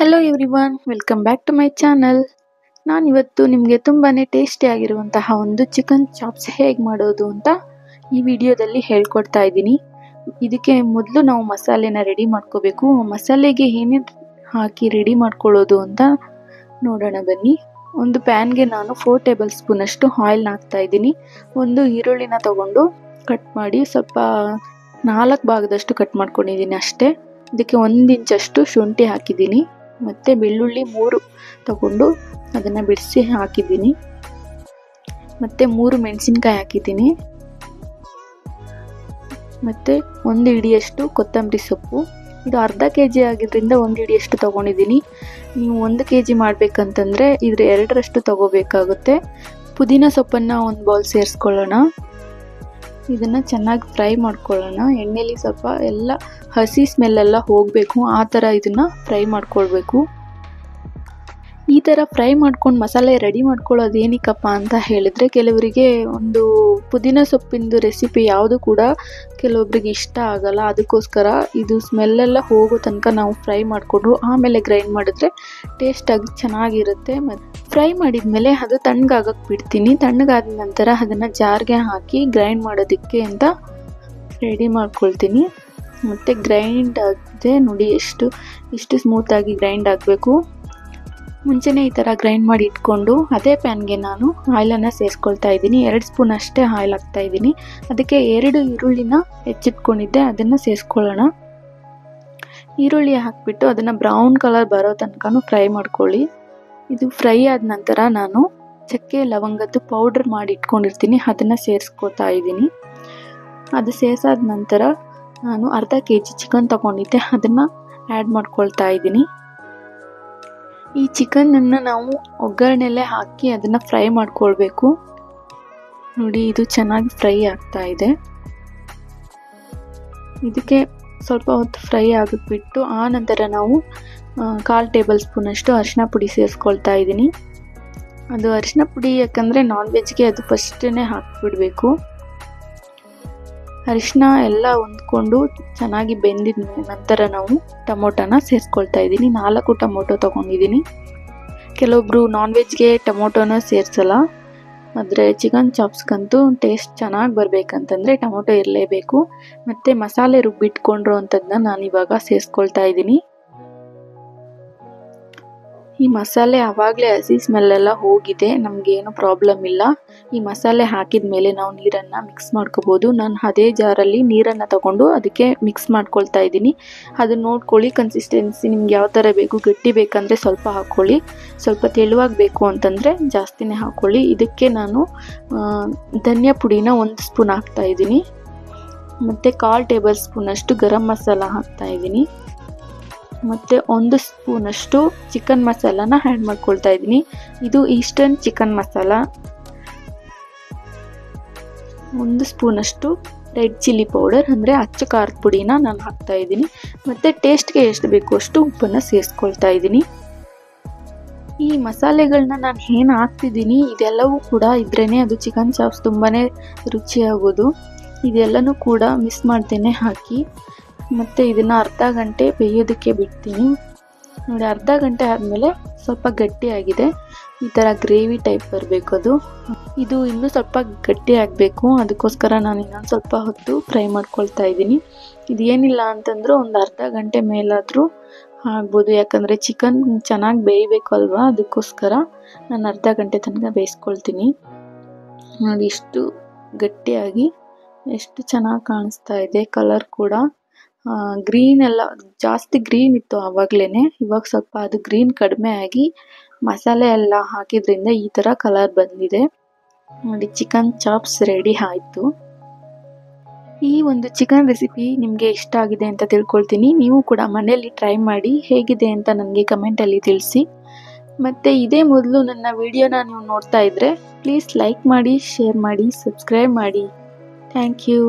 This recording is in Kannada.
Hello everyone, welcome back to my channel. ನಾನಿವತ್ತು ನಿಮಗೆ ತುಂಬಾ ಟೇಸ್ಟಿಯಾಗಿರುವಂತಹ ಒಂದು ಚಿಕನ್ ಚಾಪ್ಸ್ ಹೇಗೆ ಮಾಡೋದು ಅಂತ ಈ ವಿಡಿಯೋದಲ್ಲಿ ಹೇಳ್ಕೊಡ್ತಾ ಇದ್ದೀನಿ. ಇದಕ್ಕೆ ಮೊದಲು ನಾವು ಮಸಾಲೆನ ರೆಡಿ ಮಾಡ್ಕೋಬೇಕು. ಮಸಾಲೆಗೆ ಏನೇನು ಹಾಕಿ ರೆಡಿ ಮಾಡ್ಕೊಳ್ಳೋದು ಅಂತ ನೋಡೋಣ ಬನ್ನಿ. ಒಂದು ಪ್ಯಾನ್ಗೆ ನಾನು 4 ಟೇಬಲ್ ಸ್ಪೂನ್ ಅಷ್ಟು ಆಯಿಲ್ನ ಹಾಕ್ತಾ ಇದ್ದೀನಿ. ಒಂದು ಈರುಳ್ಳಿನ ತಗೊಂಡು ಕಟ್ ಮಾಡಿ ಸ್ವಲ್ಪ 4 ಭಾಗದಷ್ಟು ಕಟ್ ಮಾಡ್ಕೊಂಡಿದ್ದೀನಿ ಅಷ್ಟೇ. ಇದಕ್ಕೆ 1 ಇಂಚಷ್ಟು ಶುಂಠಿ ಹಾಕಿದ್ದೀನಿ. ಮತ್ತು ಬೆಳ್ಳುಳ್ಳಿ 3 ತಗೊಂಡು ಅದನ್ನು ಬಿಡಿಸಿ ಹಾಕಿದ್ದೀನಿ. ಮತ್ತು 3 ಮೆಣಸಿನ್ಕಾಯಿ ಹಾಕಿದ್ದೀನಿ. ಮತ್ತು 1 ಹಿಡಿಯಷ್ಟು ಕೊತ್ತಂಬರಿ ಸೊಪ್ಪು. ಇದು ಅರ್ಧ kg ಆಗಿದ್ದರಿಂದ 1 ಹಿಡಿಯಷ್ಟು ತೊಗೊಂಡಿದ್ದೀನಿ. ನೀವು 1 kg ಮಾಡಬೇಕಂತಂದರೆ ಇದ್ರ 2ರಷ್ಟು ತೊಗೋಬೇಕಾಗುತ್ತೆ. ಪುದೀನ ಸೊಪ್ಪನ್ನು ಒಂದು ಬೌಲ್ ಸೇರಿಸ್ಕೊಳ್ಳೋಣ. ಇದನ್ನು ಚೆನ್ನಾಗಿ ಫ್ರೈ ಮಾಡ್ಕೊಳ್ಳೋಣ. ಎಣ್ಣೆಲಿ ಸ್ವಲ್ಪ ಎಲ್ಲ ಹಸಿ ಸ್ಮೆಲ್ಲೆಲ್ಲ ಹೋಗಬೇಕು, ಆ ಥರ ಇದನ್ನು ಫ್ರೈ ಮಾಡ್ಕೊಳ್ಬೇಕು. ಈ ಥರ ಫ್ರೈ ಮಾಡ್ಕೊಂಡು ಮಸಾಲೆ ರೆಡಿ ಮಾಡ್ಕೊಳ್ಳೋದು ಏನಕ್ಕಪ್ಪ ಅಂತ ಹೇಳಿದರೆ, ಕೆಲವರಿಗೆ ಒಂದು ಪುದೀನ ಸೊಪ್ಪಿಂದು ರೆಸಿಪಿ ಯಾವುದು ಕೂಡ ಕೆಲವೊಬ್ಬರಿಗೆ ಇಷ್ಟ ಆಗಲ್ಲ. ಅದಕ್ಕೋಸ್ಕರ ಇದು ಸ್ಮೆಲ್ಲೆಲ್ಲ ಹೋಗೋ ತನಕ ನಾವು ಫ್ರೈ ಮಾಡಿಕೊಂಡು ಆಮೇಲೆ ಗ್ರೈಂಡ್ ಮಾಡಿದ್ರೆ ಟೇಸ್ಟಾಗಿ ಚೆನ್ನಾಗಿರುತ್ತೆ. ಮತ್ತು ಫ್ರೈ ಮಾಡಿದ ಮೇಲೆ ಅದು ತಣ್ಣಗಾಗಕ್ಕೆ ಬಿಡ್ತೀನಿ. ತಣ್ಣಗಾದ ನಂತರ ಅದನ್ನು ಜಾರ್ಗೆ ಹಾಕಿ ಗ್ರೈಂಡ್ ಮಾಡೋದಕ್ಕೆ ಅಂತ ರೆಡಿ ಮಾಡ್ಕೊಳ್ತೀನಿ. ಮತ್ತು ಗ್ರೈಂಡ್ ಆಗಿದೆ ನೋಡಿ, ಇಷ್ಟು ಸ್ಮೂತಾಗಿ ಗ್ರೈಂಡ್ ಆಗಬೇಕು. ಮುಂಚೆನೇ ಈ ಥರ ಗ್ರೈಂಡ್ ಮಾಡಿ ಇಟ್ಕೊಂಡು ಅದೇ ಪ್ಯಾನ್ಗೆ ನಾನು ಆಯಿಲನ್ನು ಸೇರಿಸ್ಕೊಳ್ತಾ ಇದ್ದೀನಿ. 2 ಸ್ಪೂನ್ ಅಷ್ಟೇ ಆಯಿಲ್ ಹಾಕ್ತಾ ಇದ್ದೀನಿ. ಅದಕ್ಕೆ 2 ಈರುಳ್ಳಿನ ಹೆಚ್ಚಿಟ್ಕೊಂಡಿದ್ದೆ, ಅದನ್ನು ಸೇರಿಸ್ಕೊಳ್ಳೋಣ. ಈರುಳ್ಳಿ ಹಾಕಿಬಿಟ್ಟು ಅದನ್ನು ಬ್ರೌನ್ ಕಲರ್ ಬರೋ ತನಕ ಫ್ರೈ ಮಾಡ್ಕೊಳ್ಳಿ. ಇದು ಫ್ರೈ ಆದ ನಂತರ ನಾನು ಚಕ್ಕೆ ಲವಂಗದ್ದು ಪೌಡ್ರ್ ಮಾಡಿ ಇಟ್ಕೊಂಡಿರ್ತೀನಿ, ಅದನ್ನು ಸೇರಿಸ್ಕೊತಾ ಇದ್ದೀನಿ. ಅದು ಸೇರಿಸಾದ ನಂತರ ನಾನು ಅರ್ಧ kg ಚಿಕನ್ ತೊಗೊಂಡಿದ್ದೆ, ಅದನ್ನು ಆ್ಯಡ್ ಮಾಡ್ಕೊಳ್ತಾ ಇದ್ದೀನಿ. ಈ ಚಿಕನನ್ನು ನಾವು ಒಗ್ಗರಣೆಲ್ಲೇ ಹಾಕಿ ಅದನ್ನು ಫ್ರೈ ಮಾಡ್ಕೊಳ್ಬೇಕು. ನೋಡಿ, ಇದು ಚೆನ್ನಾಗಿ ಫ್ರೈ ಆಗ್ತಾ ಇದೆ. ಇದಕ್ಕೆ ಸ್ವಲ್ಪ ಹೊತ್ತು ಫ್ರೈ ಆಗಿಬಿಟ್ಟು ಆ ನಂತರ ನಾವು 1/4 ಟೇಬಲ್ ಸ್ಪೂನ್ ಅಷ್ಟು ಅರಿಶಿನ ಪುಡಿ ಸೇರಿಸ್ಕೊಳ್ತಾ ಇದ್ದೀನಿ. ಅದು ಅರಿಶಿನ ಪುಡಿ ಯಾಕಂದರೆ ನಾನ್ ವೆಜ್ಗೆ ಅದು ಫಸ್ಟೇ ಹಾಕಿಬಿಡಬೇಕು. ಅರಿಶಿನ ಎಲ್ಲ ಹೊಂದ್ಕೊಂಡು ಚೆನ್ನಾಗಿ ಬೆಂದಿದ ನಂತರ ನಾವು ಟೊಮೊಟೊನ ಸೇರಿಸ್ಕೊಳ್ತಾ ಇದ್ದೀನಿ. 4 ಟೊಮೊಟೊ ತೊಗೊಂಡಿದ್ದೀನಿ. ಕೆಲವೊಬ್ಬರು ನಾನ್ ವೆಜ್ಗೆ ಟೊಮೊಟೊನ ಸೇರಿಸಲ್ಲ, ಆದರೆ ಚಿಕನ್ ಚಾಪ್ಸ್ಗಂತೂ ಟೇಸ್ಟ್ ಚೆನ್ನಾಗಿ ಬರಬೇಕಂತಂದರೆ ಟೊಮೊಟೊ ಇರಲೇಬೇಕು. ಮತ್ತು ಮಸಾಲೆ ರುಬ್ಬಿಟ್ಕೊಂಡಿರೋ ಅಂಥದ್ದನ್ನ ನಾನಿವಾಗ ಸೇರಿಸ್ಕೊಳ್ತಾ ಇದ್ದೀನಿ. ಈ ಮಸಾಲೆ ಆವಾಗಲೇ ಹಸಿ ಸ್ಮೆಲ್ಲೆಲ್ಲ ಹೋಗಿದೆ, ನಮಗೇನು ಪ್ರಾಬ್ಲಮ್ ಇಲ್ಲ. ಈ ಮಸಾಲೆ ಹಾಕಿದ ಮೇಲೆ ನಾವು ನೀರನ್ನು ಮಿಕ್ಸ್ ಮಾಡ್ಕೋಬೋದು. ನಾನು ಅದೇ ಜಾರಲ್ಲಿ ನೀರನ್ನು ತಗೊಂಡು ಅದಕ್ಕೆ ಮಿಕ್ಸ್ ಮಾಡ್ಕೊಳ್ತಾ ಇದ್ದೀನಿ. ಅದನ್ನು ನೋಡ್ಕೊಳ್ಳಿ, ಕನ್ಸಿಸ್ಟೆನ್ಸಿ ನಿಮ್ಗೆ ಯಾವ ಥರ ಬೇಕು. ಗಟ್ಟಿ ಬೇಕಂದರೆ ಸ್ವಲ್ಪ ಹಾಕ್ಕೊಳ್ಳಿ, ಸ್ವಲ್ಪ ತೆಳುವಾಗಿ ಬೇಕು ಅಂತಂದರೆ ಜಾಸ್ತಿನೇ ಹಾಕ್ಕೊಳ್ಳಿ. ಇದಕ್ಕೆ ನಾನು ಧನಿಯಾ ಪುಡಿನ 1 ಸ್ಪೂನ್ ಹಾಕ್ತಾ ಇದ್ದೀನಿ. ಮತ್ತು 1/4 ಟೇಬಲ್ ಸ್ಪೂನಷ್ಟು ಗರಂ ಮಸಾಲ ಹಾಕ್ತಾ ಇದ್ದೀನಿ. ಮತ್ತು 1 ಸ್ಪೂನಷ್ಟು ಚಿಕನ್ ಮಸಾಲಾನ ಆ್ಯಡ್ ಮಾಡ್ಕೊಳ್ತಾ ಇದ್ದೀನಿ. ಇದು ಈಸ್ಟರ್ನ್ ಚಿಕನ್ ಮಸಾಲ. 1 ಸ್ಪೂನಷ್ಟು ರೆಡ್ ಚಿಲ್ಲಿ ಪೌಡರ್ ಅಂದರೆ ಅಚ್ಚ ಖಾರದ ಪುಡಿನ ನಾನು ಹಾಕ್ತಾ ಇದ್ದೀನಿ. ಮತ್ತು ಟೇಸ್ಟ್ಗೆ ಎಷ್ಟು ಬೇಕು ಅಷ್ಟು ಉಪ್ಪನ್ನು ಸೇರಿಸ್ಕೊಳ್ತಾ ಇದ್ದೀನಿ. ಈ ಮಸಾಲೆಗಳನ್ನ ನಾನು ಏನು ಹಾಕ್ತಿದ್ದೀನಿ ಇದೆಲ್ಲವೂ ಕೂಡ ಇದ್ರೇ ಅದು ಚಿಕನ್ ಚಾಪ್ಸ್ ತುಂಬಾ ರುಚಿಯಾಗೋದು. ಇದೆಲ್ಲನೂ ಕೂಡ ಮಿಸ್ ಮಾಡ್ದೇನೆ ಹಾಕಿ ಮತ್ತು ಇದನ್ನು ಅರ್ಧ ಗಂಟೆ ಬೇಯೋದಕ್ಕೆ ಬಿಡ್ತೀನಿ. ನೋಡಿ, ಅರ್ಧ ಗಂಟೆ ಆದಮೇಲೆ ಸ್ವಲ್ಪ ಗಟ್ಟಿಯಾಗಿದೆ. ಈ ಥರ ಗ್ರೇವಿ ಟೈಪ್ ಬರಬೇಕು ಅದು. ಇದು ಇನ್ನೂ ಸ್ವಲ್ಪ ಗಟ್ಟಿ ಆಗಬೇಕು, ಅದಕ್ಕೋಸ್ಕರ ನಾನು ಇನ್ನೊಂದು ಸ್ವಲ್ಪ ಹೊತ್ತು ಫ್ರೈ ಮಾಡ್ಕೊಳ್ತಾ ಇದ್ದೀನಿ. ಇದು ಏನಿಲ್ಲ ಅಂತಂದರೂ ಒಂದು ಅರ್ಧ ಗಂಟೆ ಮೇಲಾದರೂ ಆಗ್ಬೋದು, ಯಾಕಂದರೆ ಚಿಕನ್ ಚೆನ್ನಾಗಿ ಬೇಯಬೇಕು ಅಲ್ವಾ, ಅದಕ್ಕೋಸ್ಕರ ನಾನು ಅರ್ಧ ಗಂಟೆ ತನಕ ಬೇಯಿಸ್ಕೊಳ್ತೀನಿ. ನೋಡಿ, ಇಷ್ಟು ಗಟ್ಟಿಯಾಗಿ ಎಷ್ಟು ಚೆನ್ನಾಗಿ ಕಾಣಿಸ್ತಾ ಇದೆ. ಕಲರ್ ಕೂಡ ಗ್ರೀನ್ ಎಲ್ಲ ಜಾಸ್ತಿ ಗ್ರೀನ್ ಇತ್ತು ಆವಾಗಲೇ, ಇವಾಗ ಸ್ವಲ್ಪ ಅದು ಗ್ರೀನ್ ಕಡಿಮೆ ಆಗಿ ಮಸಾಲೆ ಎಲ್ಲ ಹಾಕಿದ್ರಿಂದ ಈ ಥರ ಕಲರ್ ಬಂದಿದೆ. ನೋಡಿ, ಚಿಕನ್ ಚಾಪ್ಸ್ ರೆಡಿ ಆಯಿತು. ಈ ಒಂದು ಚಿಕನ್ ರೆಸಿಪಿ ನಿಮಗೆ ಇಷ್ಟ ಆಗಿದೆ ಅಂತ ತಿಳ್ಕೊಳ್ತೀನಿ. ನೀವು ಕೂಡ ಮನೆಯಲ್ಲಿ ಟ್ರೈ ಮಾಡಿ ಹೇಗಿದೆ ಅಂತ ನನಗೆ ಕಮೆಂಟಲ್ಲಿ ತಿಳಿಸಿ. ಮತ್ತು ಇದೇ ಮೊದಲು ನನ್ನ ವಿಡಿಯೋನ ನೀವು ನೋಡ್ತಾ ಇದ್ದರೆ ಪ್ಲೀಸ್ ಲೈಕ್ ಮಾಡಿ, ಶೇರ್ ಮಾಡಿ, ಸಬ್ಸ್ಕ್ರೈಬ್ ಮಾಡಿ. Thank you.